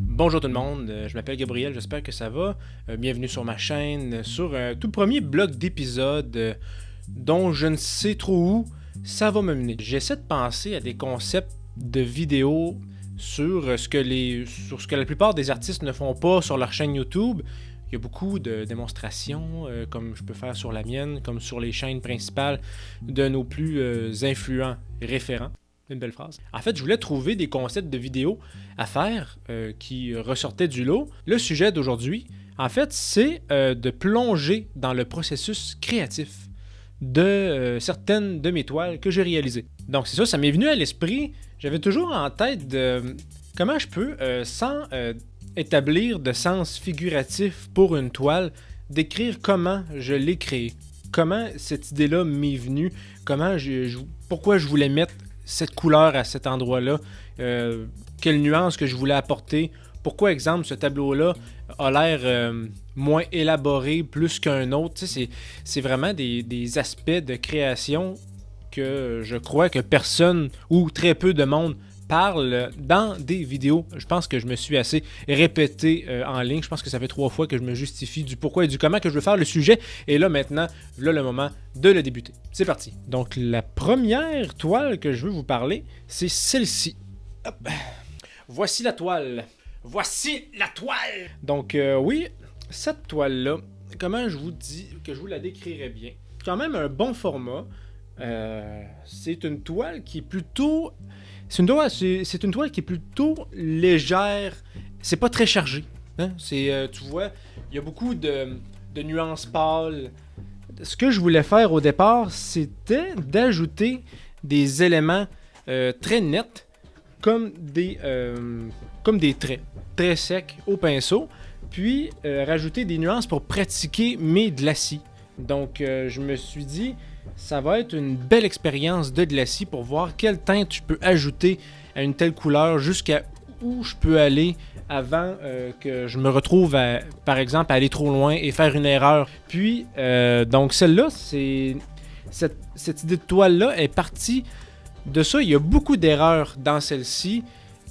Bonjour tout le monde, je m'appelle Gabriel, j'espère que ça va. Bienvenue sur ma chaîne, sur un tout premier bloc d'épisodes dont je ne sais trop où ça va me mener. J'essaie de penser à des concepts de vidéos sur ce que la plupart des artistes ne font pas sur leur chaîne YouTube. Il y a beaucoup de démonstrations, comme je peux faire sur la mienne, comme sur les chaînes principales de nos plus influents référents. Une belle phrase. En fait, je voulais trouver des concepts de vidéos à faire qui ressortaient du lot. Le sujet d'aujourd'hui, en fait, c'est de plonger dans le processus créatif de certaines de mes toiles que j'ai réalisées. Donc c'est ça m'est venu à l'esprit. J'avais toujours en tête de comment je peux, sans établir de sens figuratif pour une toile, décrire comment je l'ai créée. Comment cette idée-là m'est venue, pourquoi je voulais mettre cette couleur à cet endroit-là, quelle nuance que je voulais apporter, pourquoi, exemple, ce tableau-là a l'air moins élaboré plus qu'un autre. Tu sais, c'est vraiment des aspects de création que je crois que personne ou très peu de monde parle dans des vidéos. Je pense que je me suis assez répété en ligne. Je pense que ça fait 3 fois que je me justifie du pourquoi et du comment que je veux faire le sujet. Et là, maintenant, là, le moment de le débuter. C'est parti. Donc, la première toile que je veux vous parler, c'est celle-ci. Hop. Voici la toile. Voici la toile! Donc, oui, cette toile-là, comment je vous dis que je vous la décrirais bien? Quand même un bon format. C'est une toile qui est plutôt... C'est une toile qui est plutôt légère. C'est pas très chargé. Hein? Tu vois, il y a beaucoup de nuances pâles. Ce que je voulais faire au départ, c'était d'ajouter des éléments très nets, comme des traits très secs au pinceau, puis rajouter des nuances pour pratiquer mes glacis. Donc, je me suis dit... Ça va être une belle expérience de glacis pour voir quelle teinte je peux ajouter à une telle couleur, jusqu'à où je peux aller avant que je me retrouve, par exemple, à aller trop loin et faire une erreur. Puis, donc celle-là, cette idée de toile-là est partie de ça. Il y a beaucoup d'erreurs dans celle-ci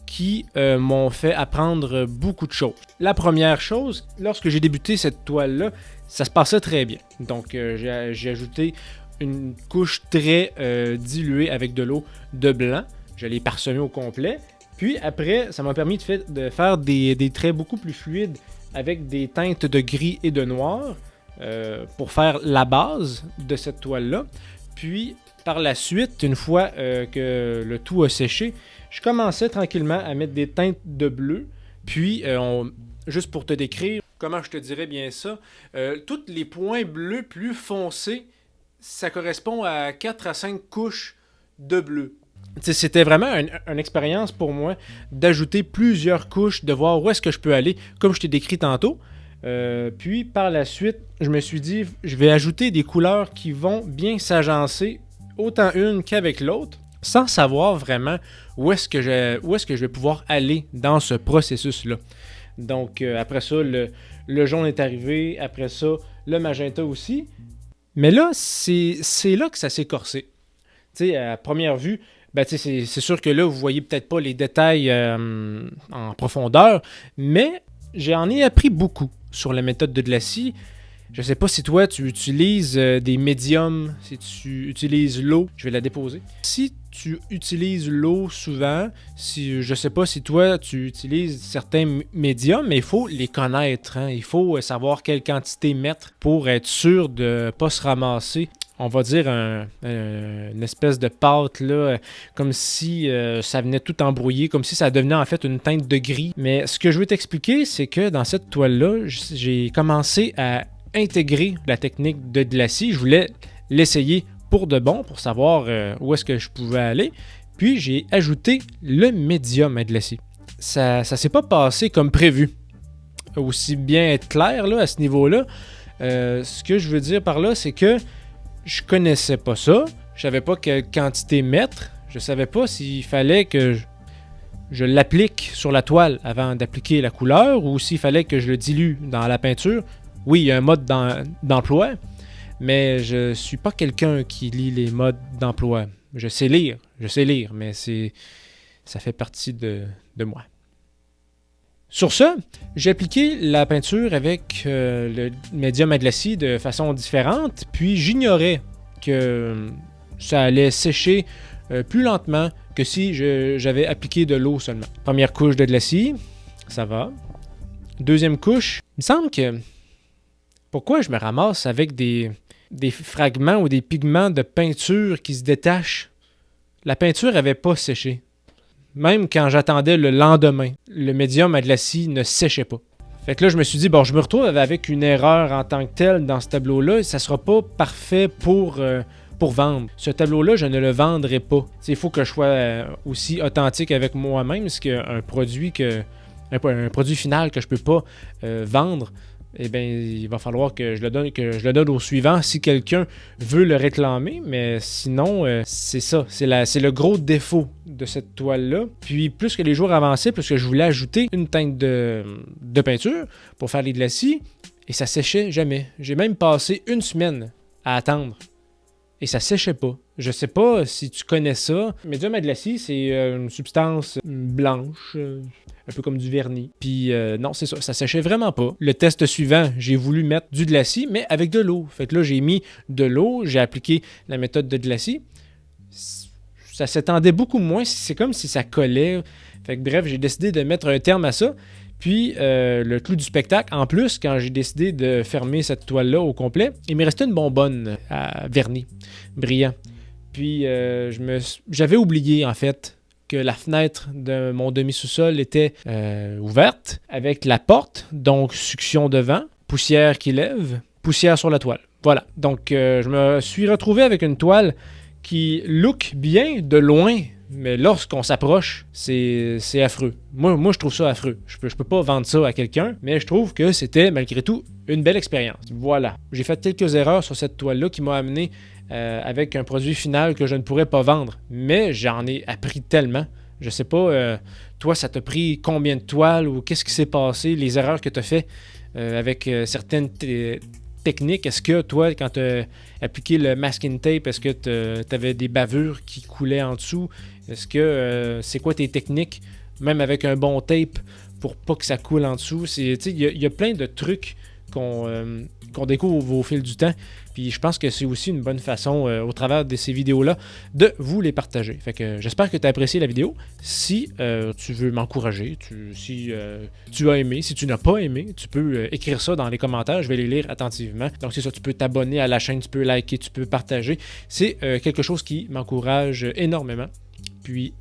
qui m'ont fait apprendre beaucoup de choses. La première chose, lorsque j'ai débuté cette toile-là, ça se passait très bien. Donc, j'ai ajouté une couche très diluée avec de l'eau de blanc. Je l'ai parsemé au complet. Puis après, ça m'a permis de faire des traits beaucoup plus fluides avec des teintes de gris et de noir pour faire la base de cette toile-là. Puis par la suite, une fois que le tout a séché, je commençais tranquillement à mettre des teintes de bleu. Puis, juste pour te décrire, comment je te dirais bien ça, tous les points bleus plus foncés, ça correspond à 4 à 5 couches de bleu. T'sais, c'était vraiment une expérience pour moi d'ajouter plusieurs couches, de voir où est-ce que je peux aller, comme je t'ai décrit tantôt. Puis par la suite, je me suis dit, je vais ajouter des couleurs qui vont bien s'agencer, autant une qu'avec l'autre, sans savoir vraiment où est-ce que je vais pouvoir aller dans ce processus-là. Donc après ça, le jaune est arrivé, après ça, le magenta aussi. Mais là, c'est là que ça s'est corsé. Tu sais, à première vue, c'est sûr que là, vous voyez peut-être pas les détails en profondeur, mais j'en ai appris beaucoup sur la méthode de glacis. Je sais pas si toi, tu utilises des médiums, si tu utilises l'eau. Je vais la déposer. Si tu utilises l'eau souvent, je sais pas si toi, tu utilises certains médiums, mais il faut les connaître. Hein? Il faut savoir quelle quantité mettre pour être sûr de pas se ramasser. On va dire une espèce de pâte, là, comme si ça venait tout embrouiller, comme si ça devenait en fait une teinte de gris. Mais ce que je veux t'expliquer, c'est que dans cette toile-là, j'ai commencé à intégrer la technique de glacis. Je voulais l'essayer pour de bon, pour savoir où est-ce que je pouvais aller. Puis j'ai ajouté le médium à glacis. Ça s'est pas passé comme prévu. Aussi bien être clair là, à ce niveau-là, ce que je veux dire par là, c'est que je connaissais pas ça. Je savais pas quelle quantité mettre. Je savais pas s'il fallait que je l'applique sur la toile avant d'appliquer la couleur ou s'il fallait que je le dilue dans la peinture. Oui, il y a un mode d'emploi, mais je suis pas quelqu'un qui lit les modes d'emploi. Je sais lire, mais ça fait partie de moi. Sur ce, j'ai appliqué la peinture avec le médium à glacis de façon différente, puis j'ignorais que ça allait sécher plus lentement que si j'avais appliqué de l'eau seulement. Première couche de glacis, ça va. Deuxième couche, il me semble que... Pourquoi je me ramasse avec des fragments ou des pigments de peinture qui se détachent? La peinture n'avait pas séché. Même quand j'attendais le lendemain, le médium à glacis ne séchait pas. Fait que là, je me suis dit, bon, je me retrouve avec une erreur en tant que telle dans ce tableau-là. Ça sera pas parfait pour vendre. Ce tableau-là, je ne le vendrai pas. Il faut que je sois aussi authentique avec moi-même, parce qu'un produit un produit final que je peux pas vendre, eh bien, il va falloir que je le donne au suivant si quelqu'un veut le réclamer. Mais sinon, c'est ça. C'est le gros défaut de cette toile-là. Puis, plus que les jours avançaient, plus que je voulais ajouter une teinte de peinture pour faire les glacis, et ça séchait jamais. J'ai même passé une semaine à attendre. Et ça séchait pas. Je sais pas si tu connais ça. Médium à glacis, c'est une substance blanche, un peu comme du vernis. Puis non, c'est ça séchait vraiment pas. Le test suivant, j'ai voulu mettre du glacis, mais avec de l'eau. Fait que là, j'ai mis de l'eau, j'ai appliqué la méthode de glacis. Ça s'étendait beaucoup moins, c'est comme si ça collait. Fait que bref, j'ai décidé de mettre un terme à ça. Puis, le clou du spectacle, en plus, quand j'ai décidé de fermer cette toile-là au complet, il me restait une bonbonne à vernis brillant. Puis, j'avais oublié, en fait, que la fenêtre de mon demi-sous-sol était ouverte, avec la porte, donc succion de vent, poussière qui lève, poussière sur la toile. Voilà. Donc, je me suis retrouvé avec une toile qui look bien de loin, mais lorsqu'on s'approche, c'est affreux. Moi, je trouve ça affreux. Je peux pas vendre ça à quelqu'un, mais je trouve que c'était, malgré tout, une belle expérience. Voilà. J'ai fait quelques erreurs sur cette toile-là qui m'a amené avec un produit final que je ne pourrais pas vendre. Mais j'en ai appris tellement. Je sais pas, toi, ça t'a pris combien de toiles ou qu'est-ce qui s'est passé, les erreurs que tu as fait avec certaines techniques. Est-ce que toi, quand tu as appliqué le masking tape, est-ce que tu avais des bavures qui coulaient en dessous? Est-ce que c'est quoi tes techniques, même avec un bon tape, pour pas que ça coule en dessous? Il y a plein de trucs qu'on découvre au fil du temps. Puis je pense que c'est aussi une bonne façon, au travers de ces vidéos-là, de vous les partager. Fait que j'espère que tu as apprécié la vidéo. Si tu veux m'encourager, si tu as aimé, si tu n'as pas aimé, tu peux écrire ça dans les commentaires. Je vais les lire attentivement. Donc c'est ça, tu peux t'abonner à la chaîne, tu peux liker, tu peux partager. C'est quelque chose qui m'encourage énormément. Puis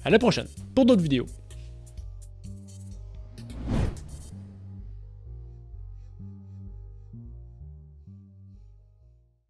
à la prochaine pour d'autres vidéos.